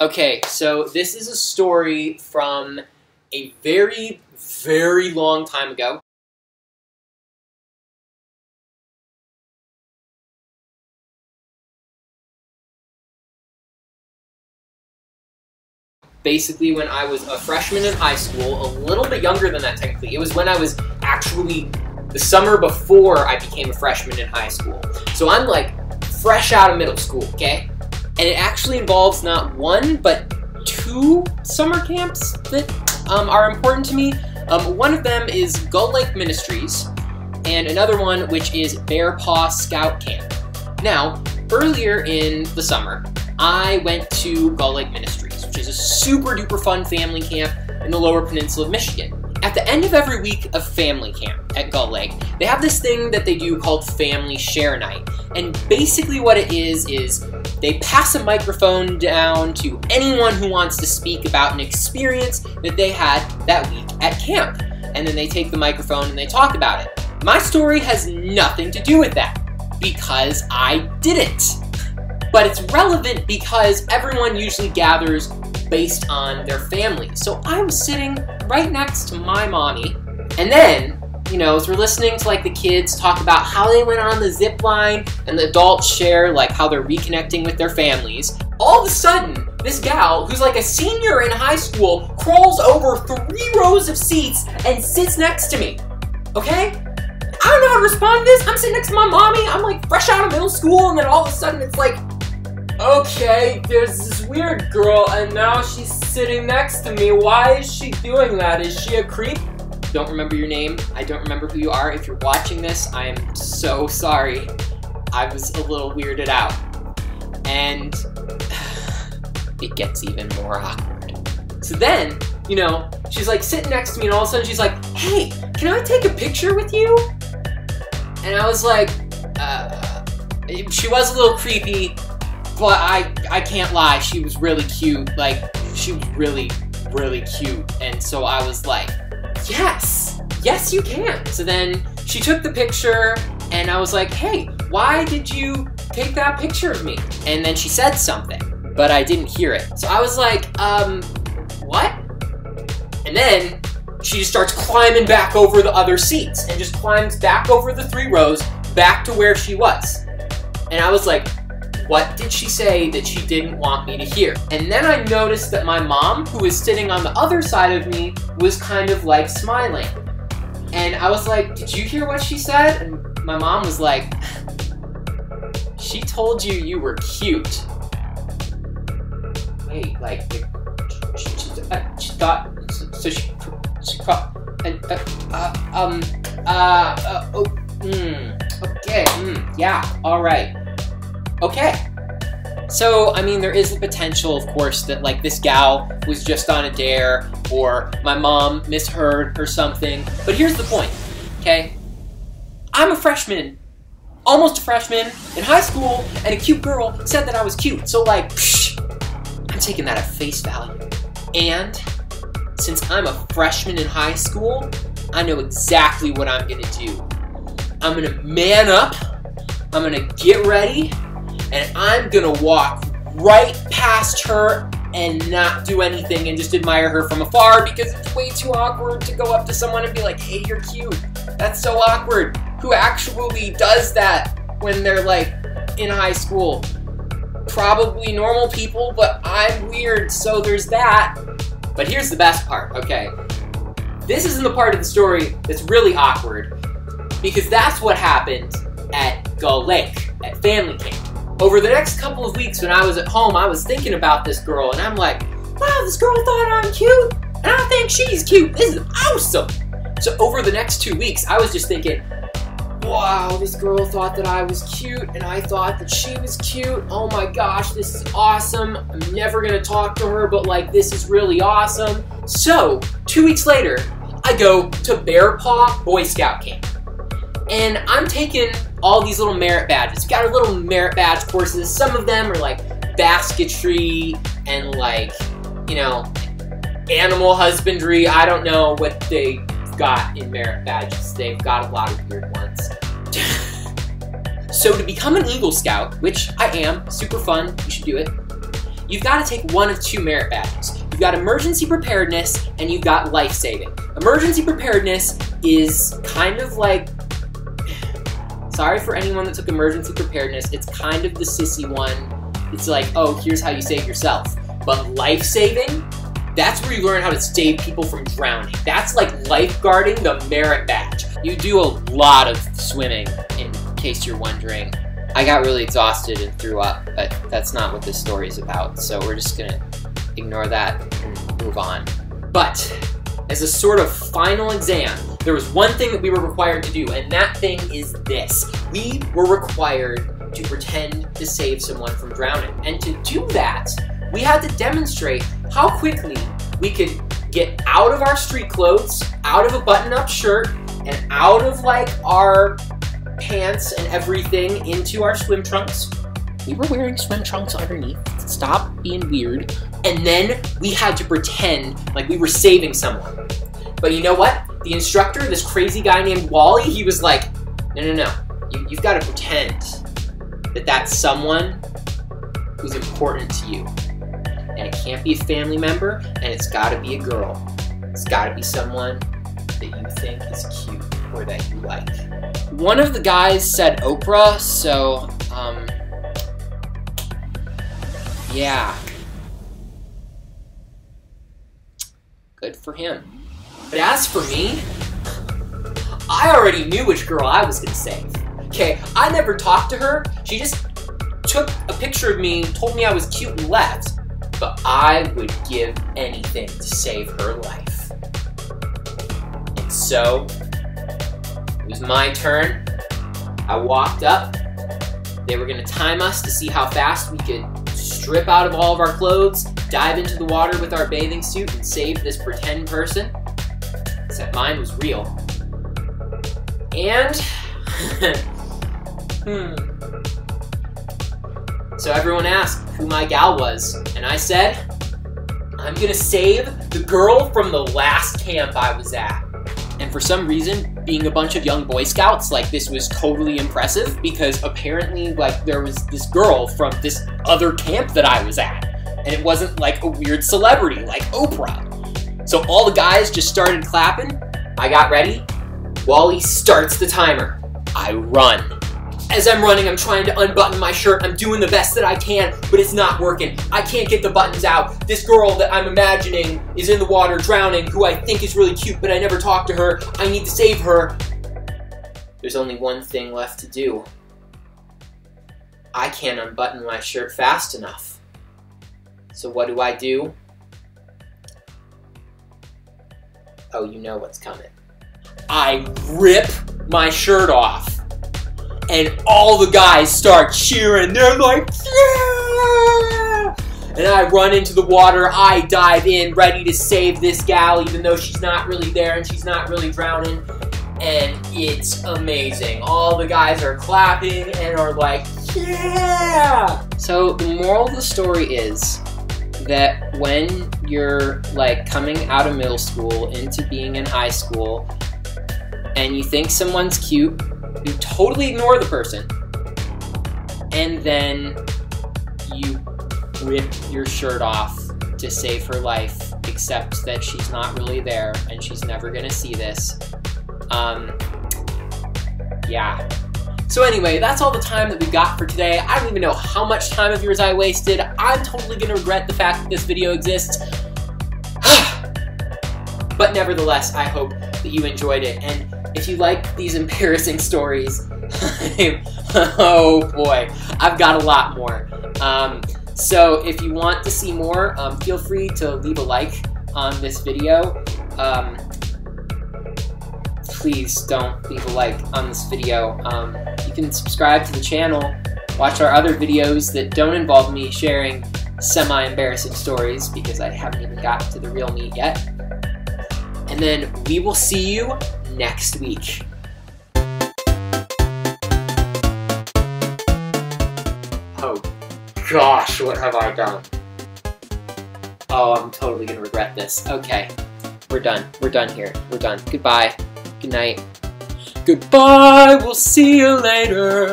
Okay, so this is a story from a very, very long time ago. Basically when I was a freshman in high school, a little bit younger than that technically. It was when I was actually the summer before I became a freshman in high school. So I'm like fresh out of middle school, okay? And it actually involves not one, but two summer camps that are important to me. One of them is Gull Lake Ministries, and another one which is Bear Paw Scout Camp. Now, earlier in the summer, I went to Gull Lake Ministries, which is a super duper fun family camp in the Lower Peninsula of Michigan. At the end of every week of family camp at Gull Lake, they have this thing that they do called Family Share Night. And basically what it is they pass a microphone down to anyone who wants to speak about an experience that they had that week at camp. And then they take the microphone and they talk about it. My story has nothing to do with that, because I didn't. But it's relevant because everyone usually gathers based on their family. So I was sitting right next to my mommy, and then, you know, as we're listening to like the kids talk about how they went on the zip line, and the adults share like how they're reconnecting with their families, all of a sudden, this gal, who's like a senior in high school, crawls over 3 rows of seats and sits next to me, okay? I don't know how to respond to this. I'm sitting next to my mommy, I'm like fresh out of middle school, and then all of a sudden it's like, okay, there's this weird girl, and now she's sitting next to me. Why is she doing that? Is she a creep? Don't remember your name. I don't remember who you are. If you're watching this, I am so sorry. I was a little weirded out. And it gets even more awkward. So then, you know, she's like sitting next to me, and all of a sudden she's like, hey, can I take a picture with you? And I was like, she was a little creepy, but I can't lie, she was really cute. Like, she was really, really cute. And so I was like, yes, yes you can. So then she took the picture, and I was like, hey, why did you take that picture of me? And then she said something, but I didn't hear it. So I was like, what? And then she just starts climbing back over the other seats, and just climbs back over the 3 rows, back to where she was. And I was like, what did she say that she didn't want me to hear? And then I noticed that my mom, who was sitting on the other side of me, was kind of like smiling. And I was like, did you hear what she said? And my mom was like, she told you you were cute. Wait, like, she thought, so she okay, yeah, alright. Okay. So, I mean, there is the potential, of course, that, like, this gal was just on a dare, or my mom misheard or something. But here's the point, okay? I'm a freshman, almost a freshman, in high school, and a cute girl said that I was cute. So, like, psh, I'm taking that at face value. And since I'm a freshman in high school, I know exactly what I'm gonna do. I'm gonna man up, I'm gonna get ready, and I'm gonna walk right past her and not do anything and just admire her from afar, because it's way too awkward to go up to someone and be like, hey, you're cute. That's so awkward. Who actually does that when they're like in high school? Probably normal people, but I'm weird, so there's that. But here's the best part, okay? This isn't the part of the story that's really awkward, because that's what happened at Gull Lake, at family camp. Over the next couple of weeks when I was at home, I was thinking about this girl, and I'm like, wow, this girl thought I'm cute, and I think she's cute. This is awesome. So over the next 2 weeks, I was just thinking, wow, this girl thought that I was cute, and I thought that she was cute. Oh my gosh, this is awesome. I'm never gonna talk to her, but like, this is really awesome. So 2 weeks later, I go to Bear Paw Boy Scout Camp. And I'm taking all these little merit badges. We've got our little merit badge courses. Some of them are like basketry and like, you know, animal husbandry. I don't know what they got in merit badges. They've got a lot of weird ones. So to become an Eagle Scout, which I am, super fun, you should do it, you've got to take one of two merit badges. You've got emergency preparedness and you've got life-saving. Emergency preparedness is kind of like, sorry for anyone that took emergency preparedness, it's kind of the sissy one. It's like, oh, here's how you save yourself. But life-saving, that's where you learn how to save people from drowning. That's like lifeguarding the merit badge. You do a lot of swimming, in case you're wondering. I got really exhausted and threw up, but that's not what this story is about, so we're just gonna ignore that and move on. But, as a sort of final exam, there was one thing that we were required to do, and that thing is this. We were required to pretend to save someone from drowning. And to do that, we had to demonstrate how quickly we could get out of our street clothes, out of a button-up shirt, and out of like our pants and everything into our swim trunks. We were wearing swim trunks underneath. Stop being weird. And then we had to pretend like we were saving someone. But you know what? The instructor, this crazy guy named Wally, he was like, no. You've got to pretend that that's someone who's important to you. And it can't be a family member, and it's got to be a girl. It's got to be someone that you think is cute or that you like. One of the guys said Oprah, so, yeah. Good for him. But as for me, I already knew which girl I was gonna save. Okay, I never talked to her. She just took a picture of me, told me I was cute and left. But I would give anything to save her life. And so, it was my turn. I walked up. They were gonna time us to see how fast we could strip out of all of our clothes, dive into the water with our bathing suit, and save this pretend person. Except mine was real. And, So everyone asked who my gal was, and I said, I'm gonna save the girl from the last camp I was at. And for some reason, being a bunch of young Boy Scouts, like, this was totally impressive, because apparently, like, there was this girl from this other camp that I was at, and it wasn't like a weird celebrity like Oprah. So all the guys just started clapping. I got ready. Wally starts the timer. I run. As I'm running, I'm trying to unbutton my shirt. I'm doing the best that I can, but it's not working. I can't get the buttons out. This girl that I'm imagining is in the water drowning, who I think is really cute, but I never talked to her. I need to save her. There's only one thing left to do. I can't unbutton my shirt fast enough. So what do? Oh, you know what's coming. I rip my shirt off. And all the guys start cheering. They're like, yeah! And I run into the water. I dive in, ready to save this gal, even though she's not really there and she's not really drowning. And it's amazing. All the guys are clapping and are like, yeah! So the moral of the story is that when you're like coming out of middle school into being in high school and you think someone's cute, you totally ignore the person, and then you rip your shirt off to save her life, except that she's not really there and she's never gonna see this. Yeah. So anyway, that's all the time that we got for today. I don't even know how much time of yours I wasted. I'm totally gonna regret the fact that this video exists. But nevertheless, I hope that you enjoyed it. And if you like these embarrassing stories, oh boy, I've got a lot more. So if you want to see more, feel free to leave a like on this video. Please don't leave a like on this video. You can subscribe to the channel, watch our other videos that don't involve me sharing semi-embarrassing stories, because I haven't even gotten to the real meat yet. And then we will see you next week. Oh gosh, what have I done? Oh, I'm totally gonna regret this. Okay, we're done. We're done here. We're done. Goodbye. Good night. Goodbye. We'll see you later.